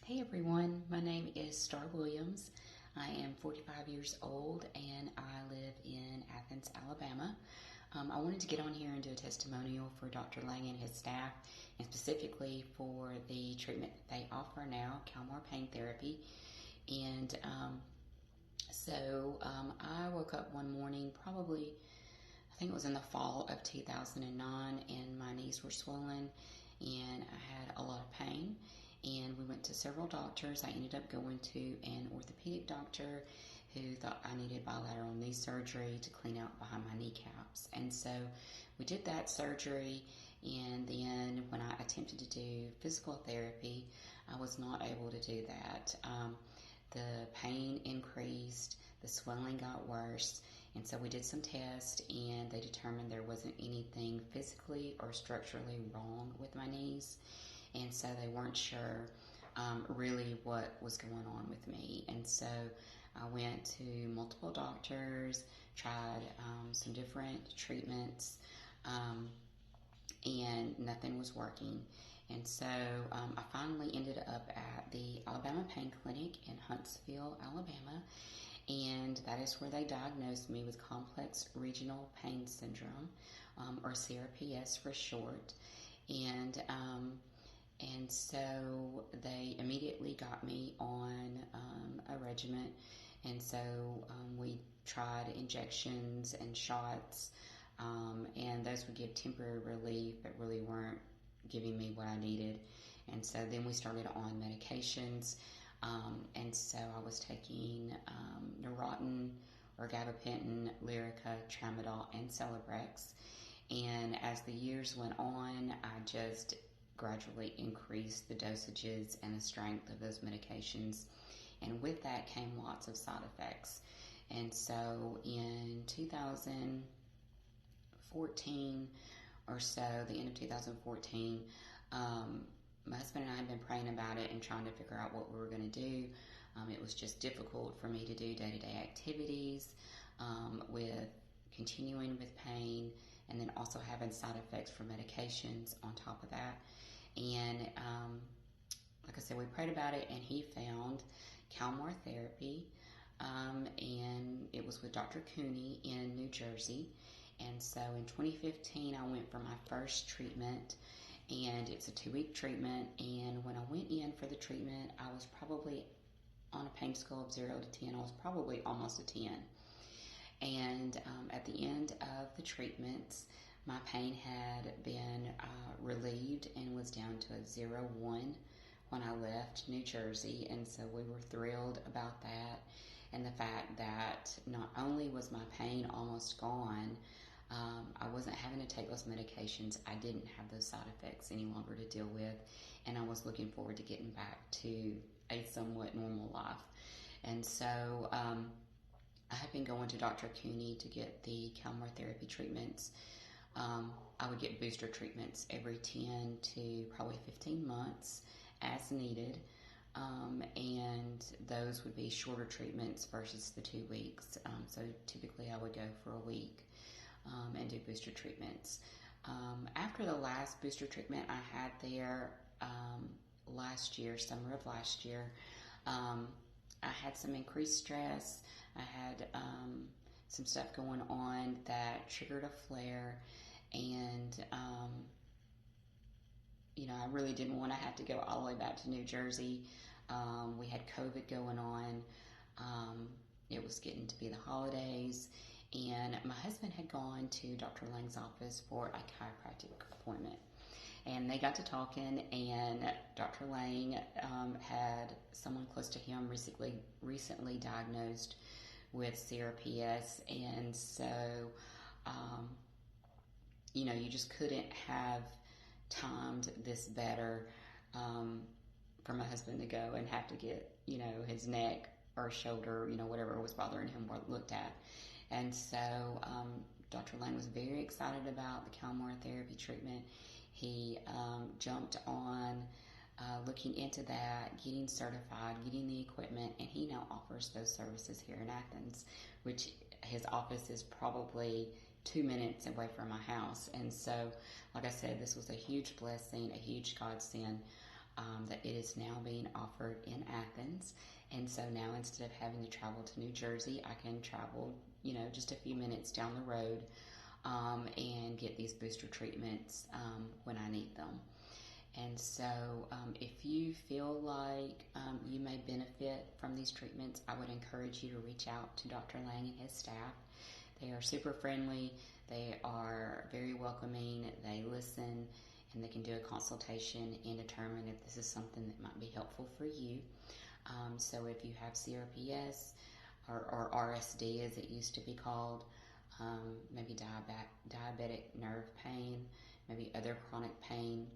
Hey everyone, my name is Star Williams. I am 45 years old and I live in Athens, Alabama. I wanted to get on here and do a testimonial for Dr. Lang and his staff, and specifically for the treatment that they offer now, Calmare pain therapy. And I woke up one morning, probably, I think it was in the fall of 2009, and my knees were swollen and I had a lot of pain. And we went to several doctors. I ended up going to an orthopedic doctor who thought I needed bilateral knee surgery to clean out behind my kneecaps. And so we did that surgery, and then when I attempted to do physical therapy, I was not able to do that. The pain increased, the swelling got worse, and so we did some tests, and they determined there wasn't anything physically or structurally wrong with my knees, and so they weren't sure really what was going on with me. And so I went to multiple doctors, tried some different treatments, and nothing was working. And so I finally ended up at the Alabama Pain Clinic in Huntsville, Alabama, and that is where they diagnosed me with complex regional pain syndrome, or CRPS for short. And and so they immediately got me on a regimen. And so we tried injections and shots, and those would give temporary relief, but really weren't giving me what I needed. And so then we started on medications. And so I was taking Neurontin or gabapentin, Lyrica, Tramadol, and Celebrex. And as the years went on, I just gradually increased the dosages and the strength of those medications. And with that came lots of side effects. And so in 2014 or so, the end of 2014, my husband and I had been praying about it and trying to figure out what we were going to do. It was just difficult for me to do day-to-day activities with continuing with pain, and then also having side effects from medications on top of that. And like I said, we prayed about it, and he found Calmare therapy, and it was with Dr. Cooney in New Jersey. And so in 2015, I went for my first treatment, and it's a 2-week treatment. And when I went in for the treatment, I was probably on a pain scale of 0 to 10. I was probably almost a 10. And at the end of the treatments, my pain had been relieved and was down to a 0-1 when I left New Jersey. And so we were thrilled about that, and the fact that not only was my pain almost gone, I wasn't having to take those medications. I didn't have those side effects any longer to deal with, and I was looking forward to getting back to a somewhat normal life. And so I had been going to Dr. Cooney to get the Calmare therapy treatments. I would get booster treatments every 10 to probably 15 months as needed. And those would be shorter treatments versus the 2 weeks. So typically I would go for a week and do booster treatments. After the last booster treatment I had there last year, summer of last year, I had some increased stress. I had some stuff going on that triggered a flare, and I really didn't want to have to go all the way back to New Jersey. We had COVID going on. It was getting to be the holidays, and my husband had gone to Dr. Lang's office for a chiropractic appointment. And they got to talking, and Dr. Lang had someone close to him recently diagnosed with CRPS, and so you just couldn't have timed this better for my husband to go and have to get his neck or shoulder, whatever was bothering him, looked at. And so Dr. Lang was very excited about the Calmare therapy treatment. He jumped on looking into that, getting certified, getting the equipment, and he now offers those services here in Athens, which his office is probably 2 minutes away from my house. And so, like I said, this was a huge blessing, a huge godsend. that it is now being offered in Athens. And so now instead of having to travel to New Jersey, I can travel, just a few minutes down the road and get these booster treatments when I need them. And so if you feel like you may benefit from these treatments, I would encourage you to reach out to Dr. Lang and his staff. They are super friendly. They are very welcoming. They listen, and they can do a consultation and determine if this is something that might be helpful for you. So if you have CRPS or RSD as it used to be called, maybe diabetic nerve pain, maybe other chronic pain,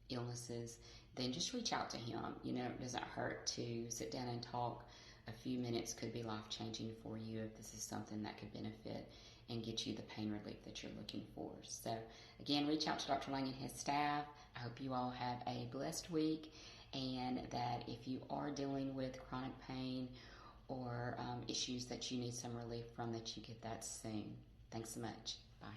illnesses, then just reach out to him. It doesn't hurt to sit down and talk. A few minutes could be life-changing for you if this is something that could benefit and get you the pain relief that you're looking for. So again, reach out to Dr. Lang and his staff. I hope you all have a blessed week, and that if you are dealing with chronic pain or issues that you need some relief from, that you get that soon. Thanks so much. Bye.